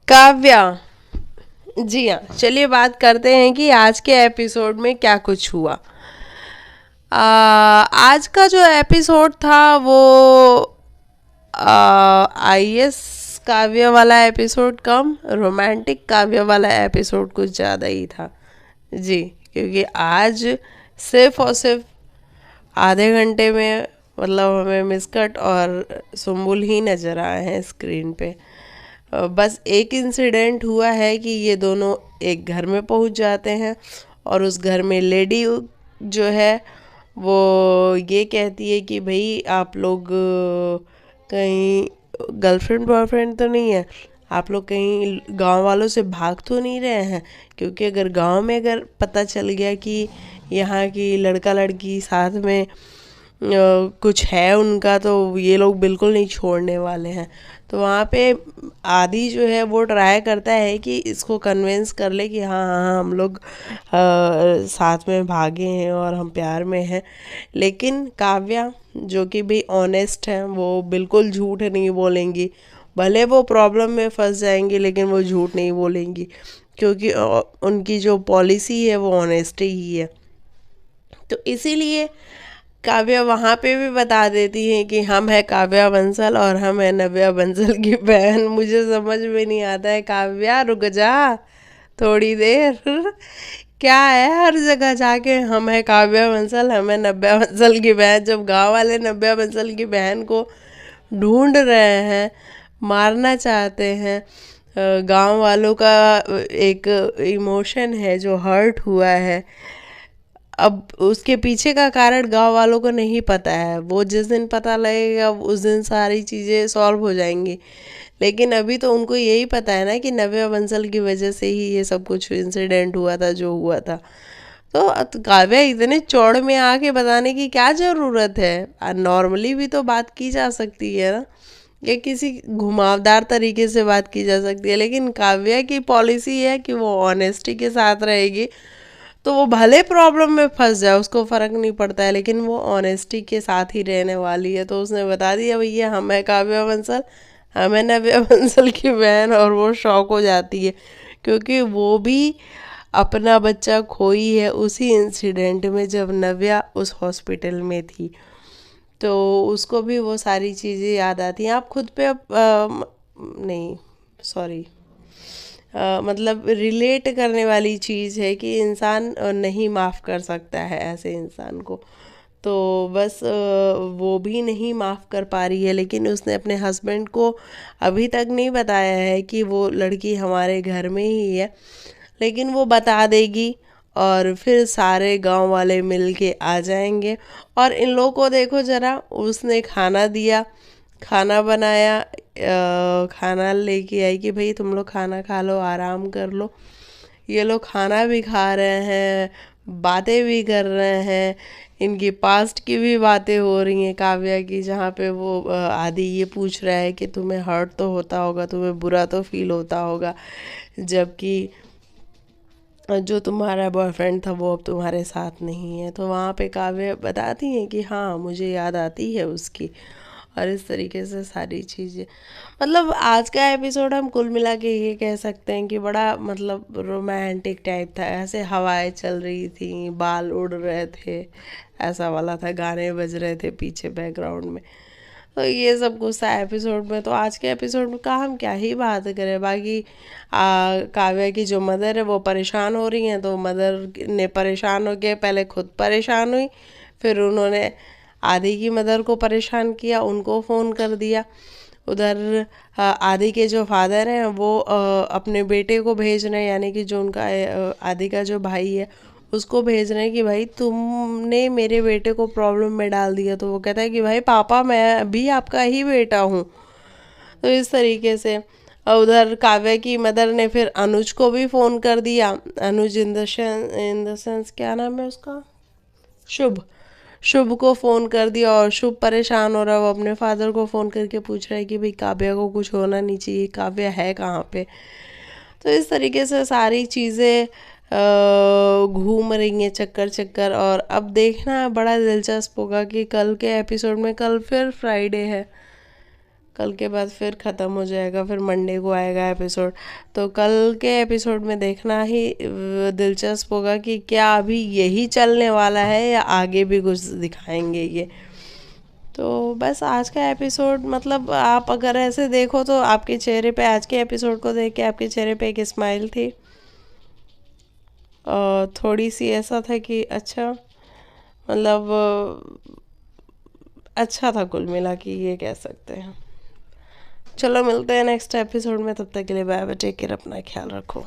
काव्या। जी हाँ, चलिए बात करते हैं कि आज के एपिसोड में क्या कुछ हुआ। आज का जो एपिसोड था वो आईएएस काव्य वाला एपिसोड कम, रोमांटिक काव्य वाला एपिसोड कुछ ज़्यादा ही था। जी, क्योंकि आज सिर्फ और सिर्फ आधे घंटे में मतलब हमें मिस्कट और सुम्बुल ही नज़र आए हैं स्क्रीन पे। बस एक इंसिडेंट हुआ है कि ये दोनों एक घर में पहुंच जाते हैं और उस घर में लेडी जो है वो ये कहती है कि भाई आप लोग कहीं गर्लफ्रेंड बॉयफ्रेंड तो नहीं है, आप लोग कहीं गांव वालों से भाग तो नहीं रहे हैं, क्योंकि अगर गांव में अगर पता चल गया कि यहाँ की लड़का लड़की साथ में कुछ है उनका तो ये लोग बिल्कुल नहीं छोड़ने वाले हैं। तो वहाँ पे आदि जो है वो ट्राई करता है कि इसको कन्विंस कर ले कि हाँ हाँ हम लोग साथ में भागे हैं और हम प्यार में हैं। लेकिन काव्या जो कि भी ऑनेस्ट है वो बिल्कुल झूठ नहीं बोलेंगी, भले वो प्रॉब्लम में फंस जाएंगी लेकिन वो झूठ नहीं बोलेंगी, क्योंकि उनकी जो पॉलिसी है वो ऑनेस्टी ही है। तो इसीलिए काव्या वहाँ पे भी बता देती हैं कि हम है काव्या बंसल और हम है नव्या बंसल की बहन। मुझे समझ में नहीं आता है, काव्या रुक जा थोड़ी देर। क्या है हर जगह जाके हम है काव्या बंसल हम है नव्या बंसल की बहन, जब गांव वाले नव्या बंसल की बहन को ढूंढ रहे हैं, मारना चाहते हैं। गांव वालों का एक इमोशन है जो हर्ट हुआ है। अब उसके पीछे का कारण गांव वालों को नहीं पता है, वो जिस दिन पता लगेगा उस दिन सारी चीज़ें सॉल्व हो जाएंगी। लेकिन अभी तो उनको यही पता है ना कि नव्या बंसल की वजह से ही ये सब कुछ इंसिडेंट हुआ था जो हुआ था। तो काव्या इतने चौड़ में आके बताने की क्या ज़रूरत है, नॉर्मली भी तो बात की जा सकती है ना, या किसी घुमावदार तरीके से बात की जा सकती है। लेकिन काव्या की पॉलिसी है कि वो ऑनेस्टी के साथ रहेगी, तो वो भले प्रॉब्लम में फंस जाए उसको फ़र्क नहीं पड़ता है, लेकिन वो ऑनेस्टी के साथ ही रहने वाली है। तो उसने बता दिया भैया हम है काव्या बंसल हम है नव्या बंसल की बहन, और वो शौक हो जाती है क्योंकि वो भी अपना बच्चा खोई है उसी इंसिडेंट में जब नव्या उस हॉस्पिटल में थी। तो उसको भी वो सारी चीज़ें याद आती हैं। आप खुद पे नहीं, सॉरी, मतलब रिलेट करने वाली चीज़ है कि इंसान नहीं माफ़ कर सकता है ऐसे इंसान को। तो बस वो भी नहीं माफ़ कर पा रही है, लेकिन उसने अपने हस्बैंड को अभी तक नहीं बताया है कि वो लड़की हमारे घर में ही है, लेकिन वो बता देगी और फिर सारे गांव वाले मिल के आ जाएंगे। और इन लोगों को देखो ज़रा, उसने खाना दिया, खाना बनाया, खाना लेके आई कि भाई तुम लोग खाना खा लो, आराम कर लो। ये लोग खाना भी खा रहे हैं, बातें भी कर रहे हैं, इनकी पास्ट की भी बातें हो रही हैं काव्या की, जहाँ पे वो आदि ये पूछ रहा है कि तुम्हें हर्ट तो होता होगा, तुम्हें बुरा तो फील होता होगा, जबकि जो तुम्हारा बॉयफ्रेंड था वो अब तुम्हारे साथ नहीं है। तो वहाँ पे काव्य बताती हैं कि हाँ मुझे याद आती है उसकी, और इस तरीके से सारी चीज़ें। मतलब आज का एपिसोड हम कुल मिला के ये कह सकते हैं कि बड़ा मतलब रोमांटिक टाइप था, ऐसे हवाएं चल रही थी, बाल उड़ रहे थे, ऐसा वाला था, गाने बज रहे थे पीछे बैकग्राउंड में। तो ये सब कुछ था एपिसोड में। तो आज के एपिसोड में का हम क्या ही बात करें। बाकी काव्या की जो मदर है वो परेशान हो रही हैं, तो मदर ने परेशान हो के पहले खुद परेशान हुई, फिर उन्होंने आदि की मदर को परेशान किया, उनको फ़ोन कर दिया। उधर आदि के जो फादर हैं वो अपने बेटे को भेज रहे हैं, यानी कि जो उनका आदि का जो भाई है उसको भेज रहे हैं कि भाई तुमने मेरे बेटे को प्रॉब्लम में डाल दिया। तो वो कहता है कि भाई पापा मैं भी आपका ही बेटा हूँ। तो इस तरीके से उधर काव्या की मदर ने फिर अनुज को भी फ़ोन कर दिया। अनुज इन द सेंस क्या नाम है उसका, शुभ। शुभ को फ़ोन कर दिया और शुभ परेशान हो रहा है, वो अपने फादर को फ़ोन करके पूछ रहा है कि भाई काव्या को कुछ होना नहीं चाहिए, काव्या है कहाँ पे। तो इस तरीके से सारी चीज़ें घूम रही हैं चक्कर चक्कर। और अब देखना बड़ा दिलचस्प होगा कि कल के एपिसोड में, कल फिर फ्राइडे है, कल के बाद फिर ख़त्म हो जाएगा, फिर मंडे को आएगा एपिसोड। तो कल के एपिसोड में देखना ही दिलचस्प होगा कि क्या अभी यही चलने वाला है या आगे भी कुछ दिखाएंगे ये। तो बस आज का एपिसोड, मतलब आप अगर ऐसे देखो तो आपके चेहरे पे, आज के एपिसोड को देख के आपके चेहरे पे एक स्माइल थी, और थोड़ी सी ऐसा था कि अच्छा, मतलब अच्छा था कुल मिला के, ये कह सकते हैं। चलो मिलते हैं नेक्स्ट एपिसोड में, तब तक के लिए बाय बाय, टेक केयर, अपना ख्याल रखो।